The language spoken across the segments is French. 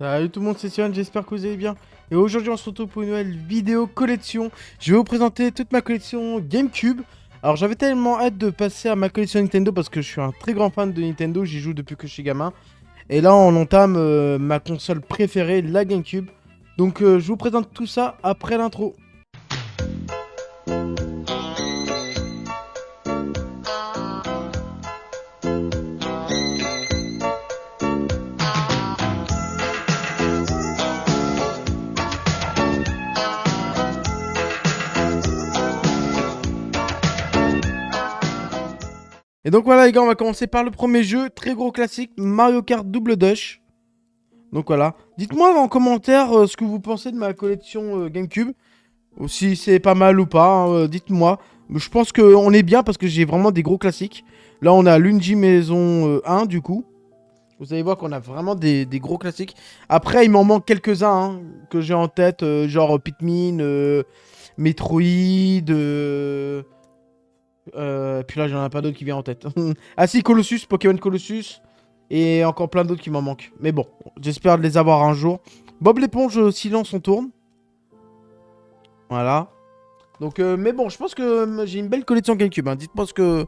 Salut tout le monde, c'est Sion, j'espère que vous allez bien. Et aujourd'hui on se retrouve pour une nouvelle vidéo collection. Je vais vous présenter toute ma collection GameCube. Alors j'avais tellement hâte de passer à ma collection Nintendo parce que je suis un très grand fan de Nintendo, j'y joue depuis que je suis gamin. Et là on entame ma console préférée, la GameCube. Donc je vous présente tout ça après l'intro. Et donc voilà les gars, on va commencer par le premier jeu, très gros classique, Mario Kart Double Dash. Donc voilà, dites-moi en commentaire ce que vous pensez de ma collection GameCube. Ou si c'est pas mal ou pas, hein, dites-moi. Je pense qu'on est bien parce que j'ai vraiment des gros classiques. Là on a Luigi Maison 1 du coup. Vous allez voir qu'on a vraiment des gros classiques. Après il m'en manque quelques-uns hein, que j'ai en tête, genre Pikmin, Metroid... puis là, j'en ai pas d'autres qui viennent en tête. Ah si, Colossus, Pokémon Colossus. Et encore plein d'autres qui m'en manquent. Mais bon, j'espère de les avoir un jour. Bob l'éponge, silence, on tourne. Voilà. Donc, mais bon, je pense que j'ai une belle collection GameCube. Hein. Dites-moi ce que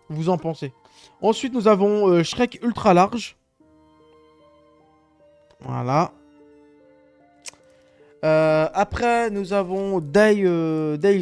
vous en pensez. Ensuite, nous avons Shrek Ultra Large. Voilà. Après, nous avons Day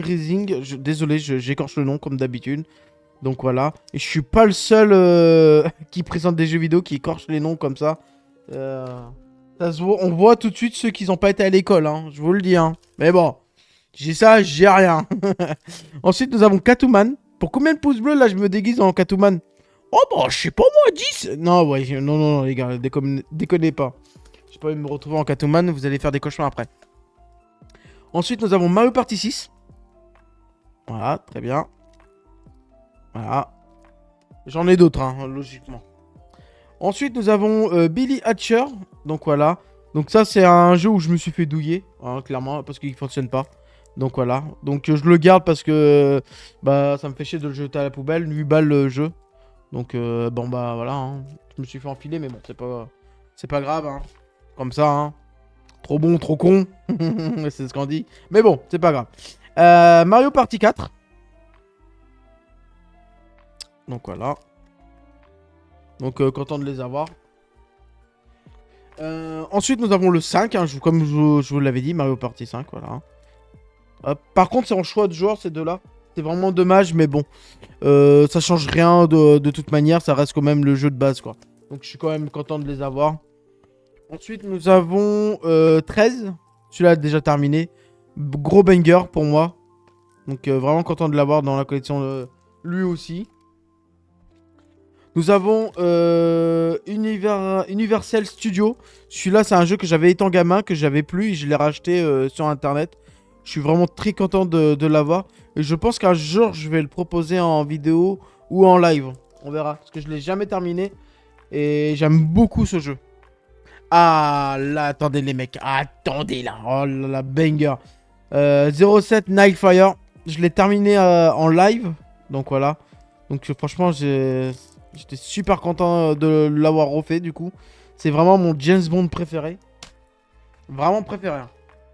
Rising. Désolé, j'écorche le nom comme d'habitude. Donc voilà. Et je suis pas le seul qui présente des jeux vidéo qui écorche les noms comme ça. Euh, on voit tout de suite ceux qui n'ont pas été à l'école, hein, je vous le dis. Hein. Mais bon, j'ai ça, j'ai rien. Ensuite, nous avons Catwoman. Pour combien de pouces bleus, là, je me déguise en Catwoman? Oh bah, je sais pas moi, 10. Non, ouais, non, les gars, déconnez pas. J'ai pas envie de me retrouver en Catwoman, vous allez faire des cauchemars après. Ensuite, nous avons Mario Party 6. Voilà, très bien. Voilà. J'en ai d'autres, hein, logiquement. Ensuite, nous avons Billy Hatcher. Donc voilà. Donc ça, c'est un jeu où je me suis fait douiller, hein, clairement, parce qu'il fonctionne pas. Donc voilà. Donc je le garde parce que bah ça me fait chier de le jeter à la poubelle. 8 balles le jeu. Donc bon bah voilà. Hein. Je me suis fait enfiler, mais bon, c'est pas grave. Hein. Comme ça. Hein. Trop bon, trop con. C'est ce qu'on dit. Mais bon, c'est pas grave. Mario Party 4. Donc voilà. Donc content de les avoir. Ensuite, nous avons le 5, hein, comme je vous l'avais dit, Mario Party 5, voilà. Par contre, c'est en choix de joueur, ces deux-là. C'est vraiment dommage, mais bon. Ça change rien de toute manière, ça reste quand même le jeu de base, quoi. Donc je suis quand même content de les avoir. Ensuite, nous avons 13. Celui-là déjà terminé. Gros banger pour moi. Donc vraiment content de l'avoir dans la collection lui aussi. Nous avons Universal Studio. Celui-là, c'est un jeu que j'avais étant gamin, que j'avais plus. Et je l'ai racheté sur Internet. Je suis vraiment très content de l'avoir. Et je pense qu'un jour, je vais le proposer en vidéo ou en live. On verra. Parce que je ne l'ai jamais terminé. Et j'aime beaucoup ce jeu. Ah là, attendez les mecs. Attendez là. Oh là là, banger. 07 Nightfire. Je l'ai terminé en live. Donc voilà. Donc franchement, j'étais super content de l'avoir refait du coup. C'est vraiment mon James Bond préféré. Vraiment préféré. Hein.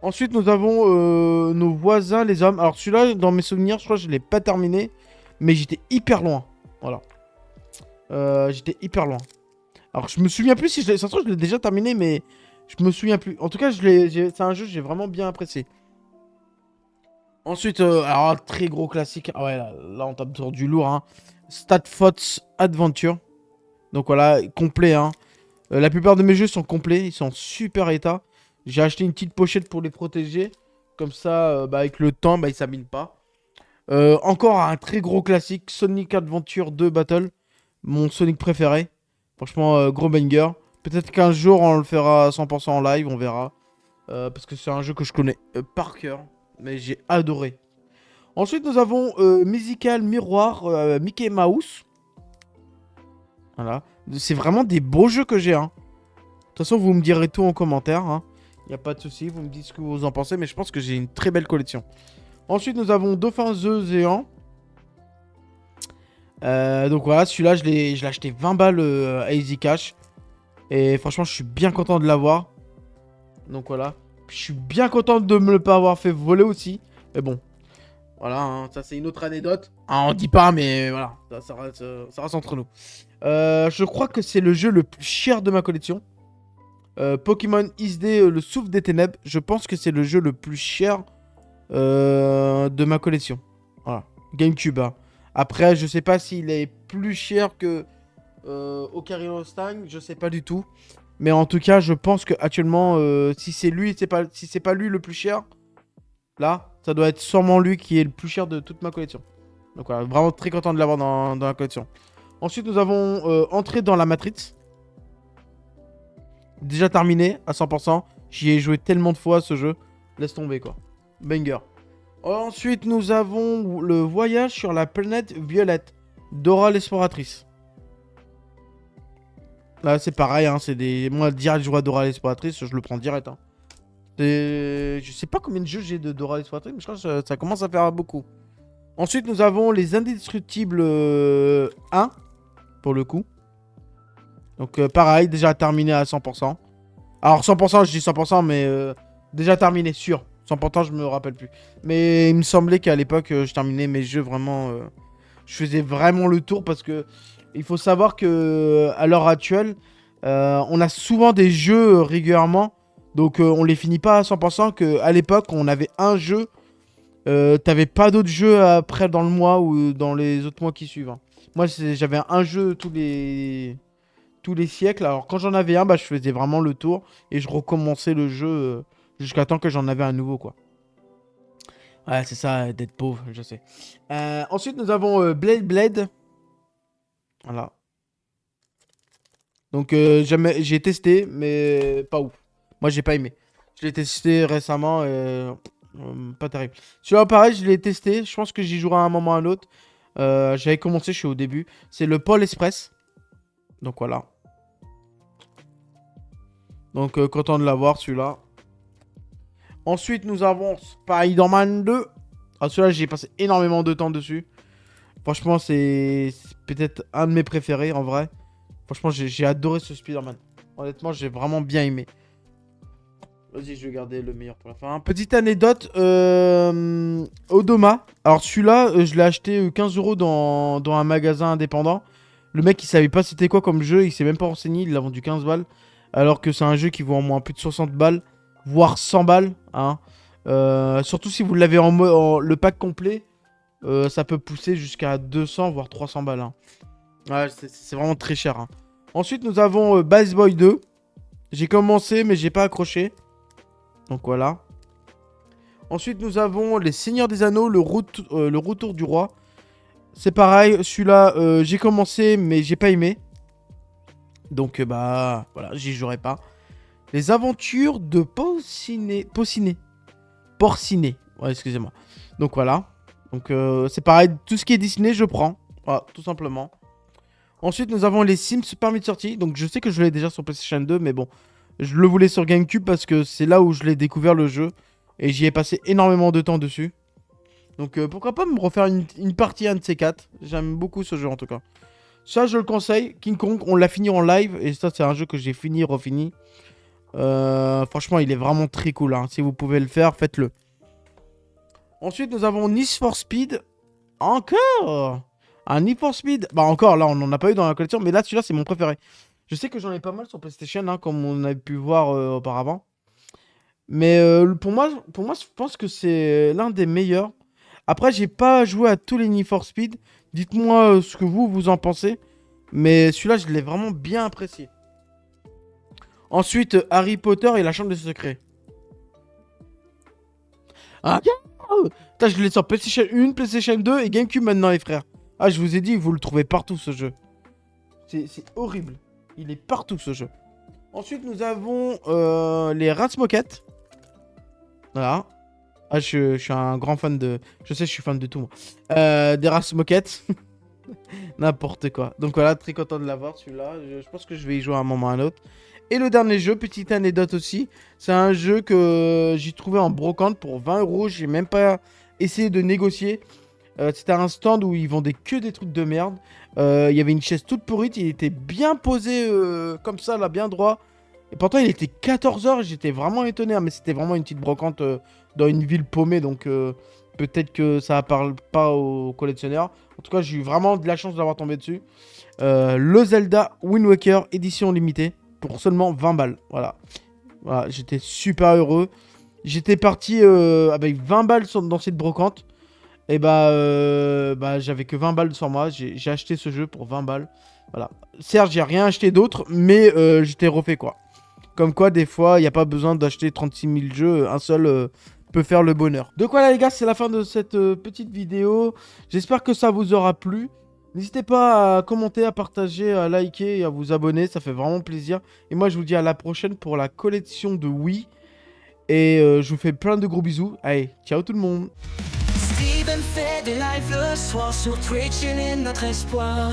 Ensuite, nous avons nos voisins, les hommes. Alors celui-là, dans mes souvenirs, je crois que je l'ai pas terminé. Mais j'étais hyper loin. Voilà. J'étais hyper loin. Alors je me souviens plus si je l'ai... Ça se trouve, je l'ai déjà terminé, mais je me souviens plus. En tout cas, c'est un jeu que j'ai vraiment bien apprécié. Ensuite, alors très gros classique. Ah ouais, là on tape sur du lourd. Hein. StatFox Adventure. Donc voilà, complet. Hein. La plupart de mes jeux sont complets, ils sont en super état. J'ai acheté une petite pochette pour les protéger. Comme ça, bah, avec le temps, bah, ils s'abîment pas. Encore un très gros classique, Sonic Adventure 2 Battle. Mon Sonic préféré. Franchement, gros banger. Peut-être qu'un jour, on le fera à 100% en live, on verra. Parce que c'est un jeu que je connais par cœur. Mais j'ai adoré. Ensuite, nous avons Musical Miroir Mickey Mouse. Voilà. C'est vraiment des beaux jeux que j'ai. Hein. De toute façon, vous me direz tout en commentaire. Hein. Il n'y a pas de souci. Vous me dites ce que vous en pensez. Mais je pense que j'ai une très belle collection. Ensuite, nous avons Dauphin The Géant. Donc voilà, celui-là, je l'ai acheté 20 balles à Easy Cash. Et franchement, je suis bien content de l'avoir. Donc voilà. Je suis bien content de me le pas avoir fait voler aussi. Mais bon, voilà, hein, ça c'est une autre anecdote. Hein, on dit pas, mais voilà, ça reste entre nous. Je crois que c'est le jeu le plus cher de ma collection. Pokémon XD, le souffle des ténèbres. Je pense que c'est le jeu le plus cher de ma collection. Voilà, GameCube. Hein. Après, je sais pas s'il est plus cher que Ocarina of Time, je sais pas du tout. Mais en tout cas, je pense que actuellement, si c'est lui, si c'est pas lui le plus cher, là, ça doit être sûrement lui qui est le plus cher de toute ma collection. Donc voilà, vraiment très content de l'avoir dans la collection. Ensuite, nous avons entré dans la Matrix. Déjà terminé à 100%. J'y ai joué tellement de fois ce jeu. Laisse tomber quoi. Banger. Ensuite, nous avons le voyage sur la planète violette. Dora l'exploratrice. Là, c'est pareil. Hein, c'est des... Moi, direct, je vois Dora l'exploratrice. Je le prends direct. Hein. Je sais pas combien de jeux j'ai de Dora l'exploratrice. Mais je crois que ça commence à faire beaucoup. Ensuite, nous avons les Indestructibles 1. Pour le coup. Donc, pareil. Déjà terminé à 100%. Alors, 100%, je dis 100%. Mais déjà terminé, sûr. 100%, je me rappelle plus. Mais il me semblait qu'à l'époque, je terminais mes jeux vraiment... je faisais vraiment le tour parce que... Il faut savoir que à l'heure actuelle, on a souvent des jeux régulièrement. Donc on les finit pas à 100%. Qu'à l'époque, on avait un jeu. T'avais pas d'autres jeux après dans le mois ou dans les autres mois qui suivent. Hein. Moi, j'avais un jeu tous les siècles. Alors quand j'en avais un, bah, je faisais vraiment le tour. Et je recommençais le jeu jusqu'à temps que j'en avais un nouveau, quoi. Ouais, c'est ça, d'être pauvre, je sais. Ensuite, nous avons Blade. Voilà. Donc j'ai testé, mais pas ouf. Moi, j'ai pas aimé. Je l'ai testé récemment, pas terrible. Celui-là, pareil, je l'ai testé. Je pense que j'y jouerai à un moment ou à un autre. J'avais commencé, je suis au début. C'est le Pôle Express. Donc voilà. Donc content de l'avoir, celui-là. Ensuite, nous avons Spider-Man 2. Ah, celui-là, j'ai passé énormément de temps dessus. Franchement, c'est peut-être un de mes préférés, en vrai. Franchement, j'ai adoré ce Spider-Man. Honnêtement, j'ai vraiment bien aimé. Vas-y, je vais garder le meilleur pour la fin. Petite anecdote, Odoma. Alors celui-là, je l'ai acheté 15 € dans un magasin indépendant. Le mec, il savait pas c'était quoi comme jeu, il s'est même pas renseigné, il l'a vendu 15 balles. Alors que c'est un jeu qui vaut en moins plus de 60 balles, voire 100 balles. Hein. Surtout si vous l'avez le pack complet, ça peut pousser jusqu'à 200 voire 300 balles. Hein. Ouais, c'est vraiment très cher. Hein. Ensuite, nous avons Base Boy 2. J'ai commencé, mais j'ai pas accroché. Donc voilà. Ensuite, nous avons Les Seigneurs des Anneaux, le retour du roi. C'est pareil, celui-là, j'ai commencé, mais j'ai pas aimé. Donc, bah, voilà, j'y jouerai pas. Les Aventures de Porcinet. Ouais, excusez-moi. Donc voilà. Donc, c'est pareil, tout ce qui est Disney, je prends. Voilà, tout simplement. Ensuite, nous avons les Sims permis de sortie. Donc, je sais que je l'ai déjà sur PlayStation 2, mais bon. Je le voulais sur GameCube parce que c'est là où je l'ai découvert le jeu. Et j'y ai passé énormément de temps dessus. Donc, pourquoi pas me refaire une partie, un de ces quatre. J'aime beaucoup ce jeu, en tout cas. Ça, je le conseille. King Kong, on l'a fini en live. Et ça, c'est un jeu que j'ai fini, refini. Franchement, il est vraiment très cool. Hein. Si vous pouvez le faire, faites-le. Ensuite, nous avons Need for Speed. Encore un Need for Speed. Bah encore, là, on n'en a pas eu dans la collection. Mais là, celui-là, c'est mon préféré. Je sais que j'en ai pas mal sur PlayStation, hein, comme on a pu voir auparavant. Mais pour moi, je pense que c'est l'un des meilleurs. Après, j'ai pas joué à tous les Need for Speed. Dites-moi ce que vous en pensez. Mais celui-là, je l'ai vraiment bien apprécié. Ensuite, Harry Potter et la Chambre des Secrets. Ah, putain, je l'ai sur PlayStation 1, PlayStation 2 et GameCube maintenant, les frères. Ah, je vous ai dit, vous le trouvez partout, ce jeu. C'est horrible. Il est partout, ce jeu. Ensuite, nous avons les Rats Moquettes. Voilà. Ah, je suis un grand fan de... Je sais, je suis fan de tout, moi. Des Rats Moquettes. N'importe quoi. Donc voilà, très content de l'avoir, celui-là. Je pense que je vais y jouer à un moment ou à un autre. Et le dernier jeu, petite anecdote aussi. C'est un jeu que j'ai trouvé en brocante pour 20 €. J'ai même pas essayé de négocier. C'était un stand où ils vendaient que des trucs de merde. Il y avait une chaise toute pourrite. Il était bien posé comme ça, là, bien droit. Et pourtant, il était 14 h, j'étais vraiment étonné. Hein, mais c'était vraiment une petite brocante dans une ville paumée. Donc, peut-être que ça parle pas aux collectionneurs. En tout cas, j'ai eu vraiment de la chance d'avoir tombé dessus. Le Zelda Wind Waker édition limitée pour seulement 20 balles. Voilà, voilà, j'étais super heureux. J'étais parti avec 20 balles dans cette brocante. Et bah j'avais que 20 balles sur moi. J'ai acheté ce jeu pour 20 balles. Voilà. Certes, j'ai rien acheté d'autre, mais j'étais refait quoi. Comme quoi, des fois, il n'y a pas besoin d'acheter 36 000 jeux. Un seul peut faire le bonheur. Donc voilà les gars, c'est la fin de cette petite vidéo. J'espère que ça vous aura plu. N'hésitez pas à commenter, à partager, à liker et à vous abonner. Ça fait vraiment plaisir. Et moi, je vous dis à la prochaine pour la collection de Wii. Et je vous fais plein de gros bisous. Allez, ciao tout le monde. Steven fait des lives le soir sur Twitch, il est notre espoir.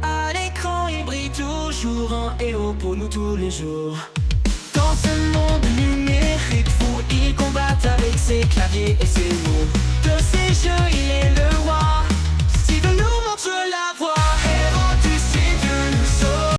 À l'écran, il brille toujours en héros pour nous tous les jours. Dans ce monde numérique fou, il combat avec ses claviers et ses mots.